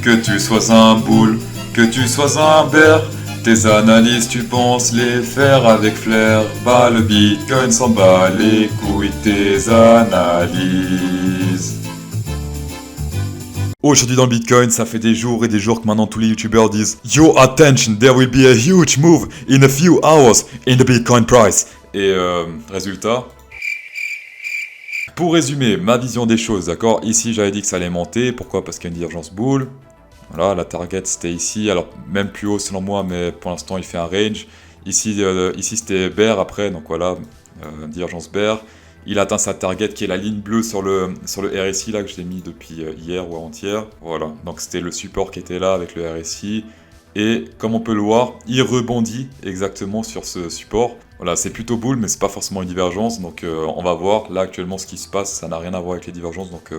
Que tu sois un bull, que tu sois un bear, tes analyses tu penses les faire avec flair. Bah le bitcoin s'en bat les couilles tes analyses. Aujourd'hui dans le Bitcoin, ça fait des jours et des jours que maintenant tous les youtubeurs disent Yo attention, there will be a huge move in a few hours in the Bitcoin price. Et résultat. Pour résumer ma vision des choses, d'accord, ici j'avais dit que ça allait monter, pourquoi? Parce qu'il y a une divergence bull. Voilà, la target c'était ici, alors même plus haut selon moi, mais pour l'instant il fait un range. Ici, ici c'était bear après, donc voilà, divergence bear. Il atteint sa target qui est la ligne bleue sur le RSI là que je l'ai mis depuis hier ou avant-hier. Voilà, donc c'était le support qui était là avec le RSI. Et comme on peut le voir, il rebondit exactement sur ce support. Voilà, c'est plutôt bull, mais c'est pas forcément une divergence. Donc on va voir là actuellement ce qui se passe. Ça n'a rien à voir avec les divergences, donc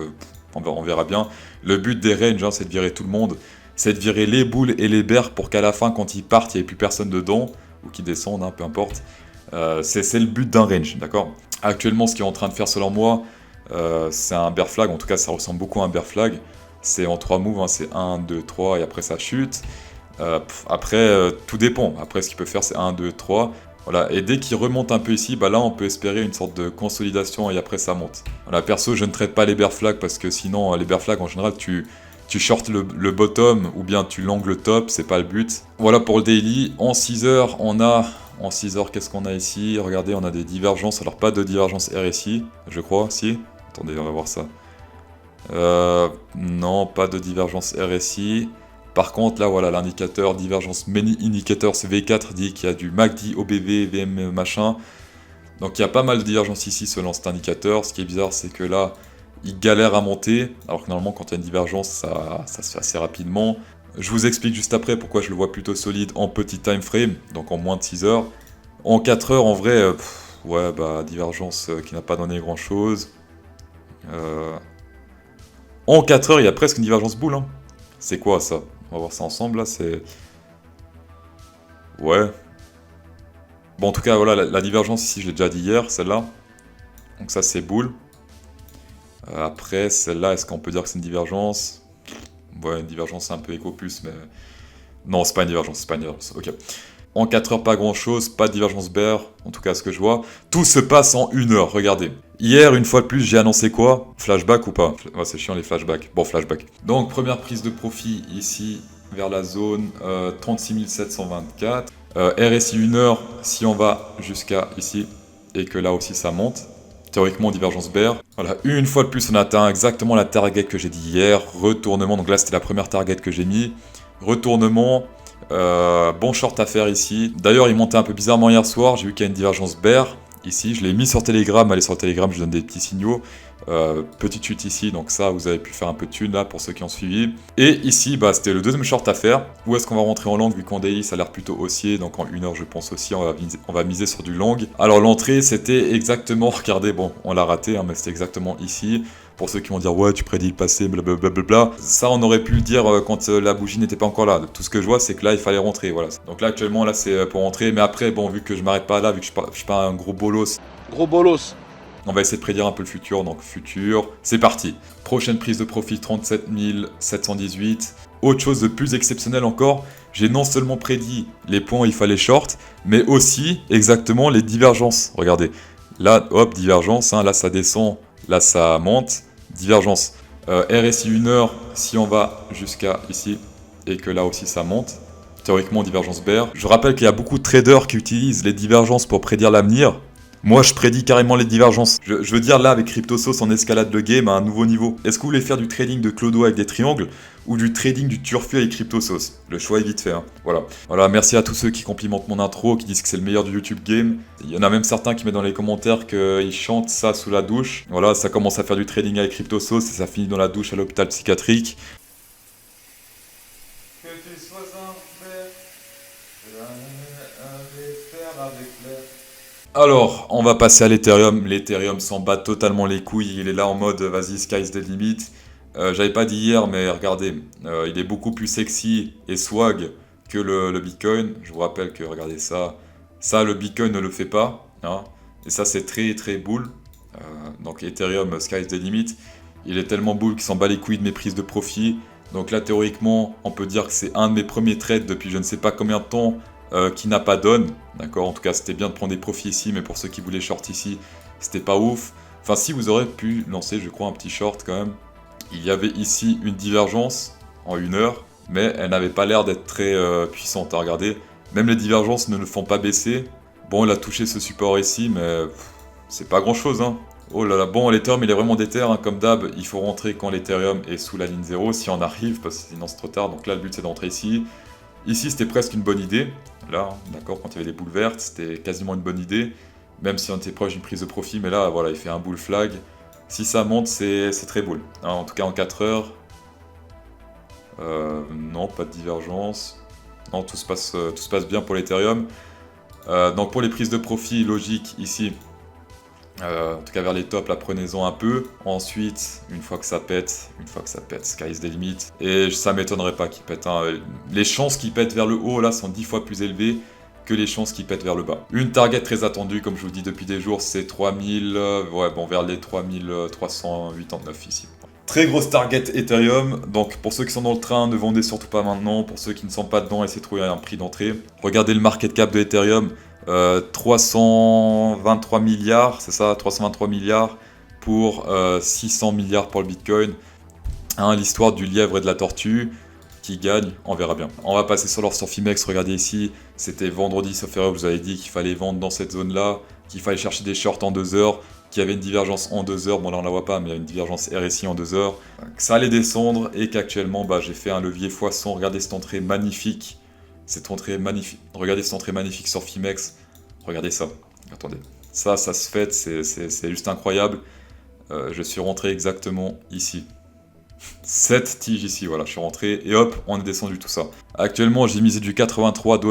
on verra bien. Le but des ranges, hein, c'est de virer tout le monde. C'est de virer les bulls et les bears pour qu'à la fin, quand ils partent, il n'y ait plus personne dedans. Ou qu'ils descendent, hein, peu importe. C'est le but d'un range, d'accord? Actuellement, ce qu'il est en train de faire selon moi, c'est un bear flag. En tout cas, ça ressemble beaucoup à un bear flag. C'est en 3 moves, hein, c'est 1, 2, 3 et après ça chute. Après, tout dépend. Après, ce qu'il peut faire, c'est 1, 2, 3. Voilà. Et dès qu'il remonte un peu ici, bah là, on peut espérer une sorte de consolidation et après, ça monte. Voilà. Perso, je ne traite pas les bear flags parce que sinon, les bear flags, en général, tu shortes le bottom ou bien tu longues le top. C'est pas le but. Voilà pour le daily. En 6 heures, on a... En 6 heures, qu'est-ce qu'on a ici? Regardez, on a des divergences. Alors, pas de divergence RSI, je crois, si. Attendez, on va voir ça. Non, pas de divergence RSI. Par contre, là, voilà, l'indicateur divergence many indicators V4 dit qu'il y a du MACD, OBV, VM, machin. Donc, il y a pas mal de divergences ici selon cet indicateur. Ce qui est bizarre, c'est que là, il galère à monter. Alors que normalement, quand il y a une divergence, ça se fait assez rapidement. Je vous explique juste après pourquoi je le vois plutôt solide en petit time frame, donc en moins de 6 heures. En 4 heures, en vrai, ouais, bah, divergence qui n'a pas donné grand chose. En 4 heures, il y a presque une divergence bull. Hein. C'est quoi ça? On va voir ça ensemble là, c'est. Ouais. Bon, en tout cas, voilà, la divergence ici, je l'ai déjà dit hier, celle-là. Donc ça, c'est bull. Après, celle-là, est-ce qu'on peut dire que c'est une divergence? Ouais, une divergence un peu éco plus, mais... Non, c'est pas une divergence, c'est pas une divergence, ok. En 4 heures, pas grand-chose, pas de divergence bear, en tout cas ce que je vois. Tout se passe en 1 heure, regardez. Hier, une fois de plus, j'ai annoncé quoi? Flashback ou pas? Ouais, c'est chiant les flashbacks. Bon, flashback. Donc, première prise de profit ici, vers la zone 36 724. RSI 1 heure, si on va jusqu'à ici, et que là aussi ça monte. Théoriquement, divergence bear. Voilà, une fois de plus, on atteint exactement la target que j'ai dit hier. Retournement, donc là, c'était la première target que j'ai mis. Retournement, bon short à faire ici. D'ailleurs, il montait un peu bizarrement hier soir. J'ai vu qu'il y a une divergence bear. Ici, je l'ai mis sur Telegram. Allez sur Telegram, je donne des petits signaux. Petite chute ici, donc ça, vous avez pu faire un peu de thune là pour ceux qui ont suivi. Et ici, bah, c'était le deuxième short à faire. Où est-ce qu'on va rentrer en long vu qu'en daily, ça a l'air plutôt haussier. Donc en 1 heure, je pense aussi, on va miser sur du long. Alors l'entrée, c'était exactement, regardez, bon, on l'a raté, hein, mais c'était exactement ici. Pour ceux qui vont dire, ouais, tu prédis le passé, blablabla. Ça, on aurait pu le dire quand la bougie n'était pas encore là. Tout ce que je vois, c'est que là, il fallait rentrer, voilà. Donc là, actuellement, là, c'est pour rentrer. Mais après, bon, vu que je m'arrête pas là, vu que je suis pas un gros bolos. Gros bolos. On va essayer de prédire un peu le futur, donc futur, c'est parti. Prochaine prise de profit, 37 718. Autre chose de plus exceptionnel encore, j'ai non seulement prédit les points où il fallait short, mais aussi exactement les divergences. Regardez, là, hop, divergence, hein, là ça descend, là ça monte, divergence. RSI 1 heure, si on va jusqu'à ici, et que là aussi ça monte. Théoriquement, divergence bear. Je rappelle qu'il y a beaucoup de traders qui utilisent les divergences pour prédire l'avenir. Moi, je prédis carrément les divergences. Je veux dire, là, avec CryptoSauce, on escalade le game à un nouveau niveau. Est-ce que vous voulez faire du trading de Clodo avec des triangles ou du trading du turfu avec CryptoSauce? Le choix est vite fait, hein. Voilà. Voilà, merci à tous ceux qui complimentent mon intro, qui disent que c'est le meilleur du YouTube game. Il y en a même certains qui mettent dans les commentaires qu'ils chantent ça sous la douche. Voilà, ça commence à faire du trading avec CryptoSauce et ça finit dans la douche à l'hôpital psychiatrique. Que tu sois un frère, avec l'air. Alors, on va passer à l'Ethereum. L'Ethereum s'en bat totalement les couilles. Il est là en mode, vas-y, sky's the limit. J'avais pas dit hier, mais regardez, il est beaucoup plus sexy et swag que le Bitcoin. Je vous rappelle que, regardez ça. Ça, le Bitcoin ne le fait pas. Hein. Et ça, c'est très, très bull. Donc, Ethereum, sky's the limit. Il est tellement bull qu'il s'en bat les couilles de mes prises de profit. Donc là, théoriquement, on peut dire que c'est un de mes premiers trades depuis je ne sais pas combien de temps qui n'a pas donne. D'accord, en tout cas, c'était bien de prendre des profits ici, mais pour ceux qui voulaient short ici, c'était pas ouf. Enfin, si vous aurez pu lancer, je crois, un petit short quand même. Il y avait ici une divergence en 1 heure, mais elle n'avait pas l'air d'être très puissante à regarder. Même les divergences ne le font pas baisser. Bon, il a touché ce support ici, mais c'est pas grand chose, hein. Oh là là, bon, l'Ethereum il est vraiment déter, hein, comme d'hab, il faut rentrer quand l'Ethereum est sous la ligne 0, si on arrive, parce que sinon c'est trop tard, donc là le but c'est d'entrer ici. Ici c'était presque une bonne idée, là, hein, d'accord, quand il y avait des boules vertes, c'était quasiment une bonne idée, même si on était proche d'une prise de profit, mais là, voilà, il fait un bull flag. Si ça monte, c'est très bull, hein, en tout cas en 4 heures. Non, pas de divergence. Non, tout se passe bien pour l'Ethereum. Donc pour les prises de profit, logique ici. En tout cas vers les tops, là prenez-en un peu. Ensuite, une fois que ça pète, sky's the limit. Et ça m'étonnerait pas qu'il pète, hein. Les chances qu'il pète vers le haut là sont 10 fois plus élevées que les chances qu'il pète vers le bas. Une target très attendue, comme je vous dis depuis des jours, c'est 3000, ouais bon vers les 3389 ici. Très grosse target Ethereum, donc pour ceux qui sont dans le train, ne vendez surtout pas maintenant. Pour ceux qui ne sont pas dedans, essayez de trouver un prix d'entrée. Regardez le market cap de Ethereum, 323 milliards, c'est ça, 323 milliards pour 600 milliards pour le Bitcoin. Hein, l'histoire du lièvre et de la tortue, qui gagne, on verra bien. On va passer sur l'or sur Fimex, regardez ici, c'était vendredi sauf erreur, je vous avais dit qu'il fallait vendre dans cette zone-là, qu'il fallait chercher des shorts en 2 heures, qu'il y avait une divergence en 2 heures, bon là on la voit pas, mais il y a une divergence RSI en 2 heures, que ça allait descendre et qu'actuellement bah, j'ai fait un levier x100, regardez cette entrée magnifique, regardez cette entrée magnifique sur Fimex, regardez ça, attendez, ça se fait, c'est juste incroyable, je suis rentré exactement ici. Cette tige ici, voilà, je suis rentré et hop, on est descendu tout ça. Actuellement, j'ai misé du 83 $,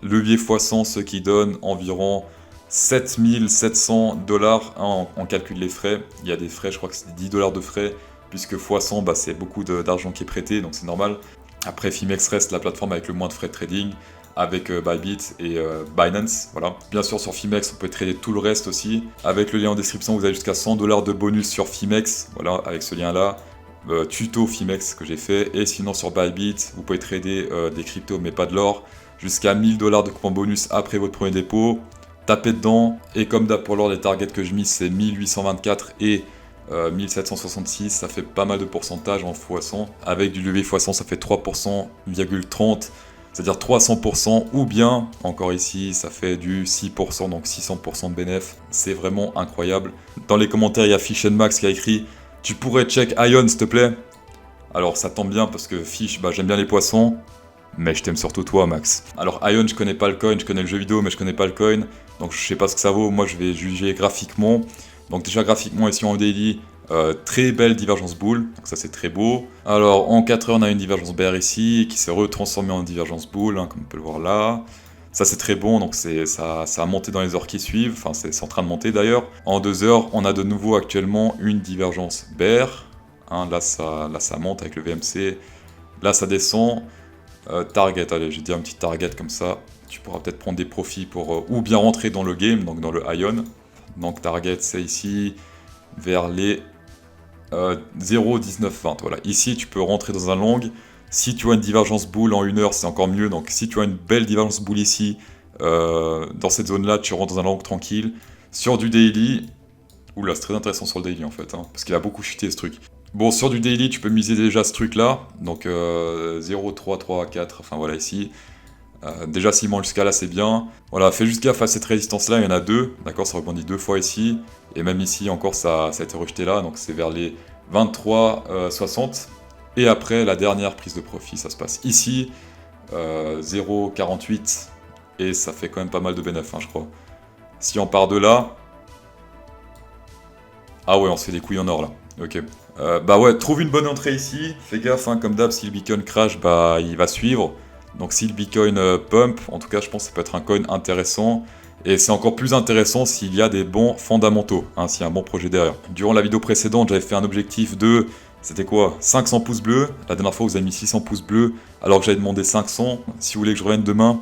levier x100, ce qui donne environ 7700 $. Hein, on calcule les frais, il y a des frais, je crois que c'est 10 $ de frais, puisque x100, bah, c'est beaucoup d'argent qui est prêté, donc c'est normal. Après, Fimex reste la plateforme avec le moins de frais de trading, avec Bybit et Binance, voilà. Bien sûr, sur Fimex, on peut trader tout le reste aussi. Avec le lien en description, vous avez jusqu'à 100 $ de bonus sur Fimex, voilà, avec ce lien-là. Tuto Fimex que j'ai fait, et sinon sur Bybit, vous pouvez trader des cryptos mais pas de l'or, jusqu'à 1000 $ de coupon bonus après votre premier dépôt. Tapez dedans, et comme d'hab pour l'or, les targets que je mise c'est 1824 et 1766, ça fait pas mal de pourcentage en x100. Avec du levier x100, ça fait 3,30%, c'est-à-dire 300%, ou bien, encore ici, ça fait du 6%, donc 600% de bénéf. C'est vraiment incroyable. Dans les commentaires, il y a Fish Max qui a écrit: tu pourrais check Ion s'il te plaît? Alors ça tombe bien parce que Fish, bah, j'aime bien les poissons, mais je t'aime surtout toi Max. Alors Ion, je connais pas le coin, je connais le jeu vidéo mais je connais pas le coin, donc je sais pas ce que ça vaut, moi je vais juger graphiquement. Donc déjà graphiquement ici en daily, très belle divergence boule, donc ça c'est très beau. Alors en 4 heures on a une divergence bear ici, qui s'est retransformée en divergence boule, hein, comme on peut le voir là. Ça c'est très bon, donc ça a monté dans les heures qui suivent, enfin c'est en train de monter d'ailleurs. En 2 heures, on a de nouveau actuellement une divergence bear. Hein, là ça monte avec le VMC, là ça descend. Target, allez, je vais dire un petit target comme ça. Tu pourras peut-être prendre des profits pour ou bien rentrer dans le game, donc dans le Ion. Donc target c'est ici, vers les 0,1920. Voilà, ici tu peux rentrer dans un long. Si tu as une divergence boule en 1 heure, c'est encore mieux. Donc si tu as une belle divergence boule ici, dans cette zone-là, tu rentres dans un long tranquille. Sur du daily, oula, c'est très intéressant sur le daily en fait, hein, parce qu'il a beaucoup chuté ce truc. Bon, sur du daily, tu peux miser déjà ce truc-là. Donc 0,334, enfin voilà ici. Déjà s'il monte jusqu'à là, c'est bien. Voilà, fais juste gaffe à cette résistance-là, il y en a 2. D'accord, ça rebondit 2 fois ici. Et même ici, encore, ça a été rejeté là. Donc c'est vers les 23,60. Et après, la dernière prise de profit, ça se passe ici, 0,48, et ça fait quand même pas mal de bénéfices, hein, je crois. Si on part de là... Ah ouais, on se fait des couilles en or, là. Ok. Bah ouais, trouve une bonne entrée ici. Fais gaffe, hein, comme d'hab, si le Bitcoin crash, bah il va suivre. Donc si le Bitcoin pump, en tout cas, je pense que ça peut être un coin intéressant. Et c'est encore plus intéressant s'il y a des bons fondamentaux, hein, s'il y a un bon projet derrière. Durant la vidéo précédente, j'avais fait un objectif de... C'était quoi? 500 pouces bleus. La dernière fois, vous avez mis 600 pouces bleus, alors que j'avais demandé 500. Si vous voulez que je revienne demain,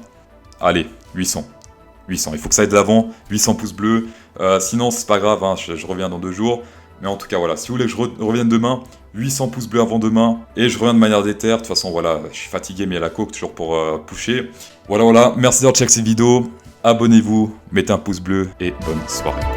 allez, 800. 800, il faut que ça aille de l'avant, 800 pouces bleus. Sinon, c'est pas grave, hein, je reviens dans 2 jours. Mais en tout cas, voilà, si vous voulez que je revienne demain, 800 pouces bleus avant demain, et je reviens de manière déter. De toute façon, voilà, je suis fatigué, mais il y a la coke toujours pour pusher. Voilà, merci d'avoir checké cette vidéo. Abonnez-vous, mettez un pouce bleu, et bonne soirée.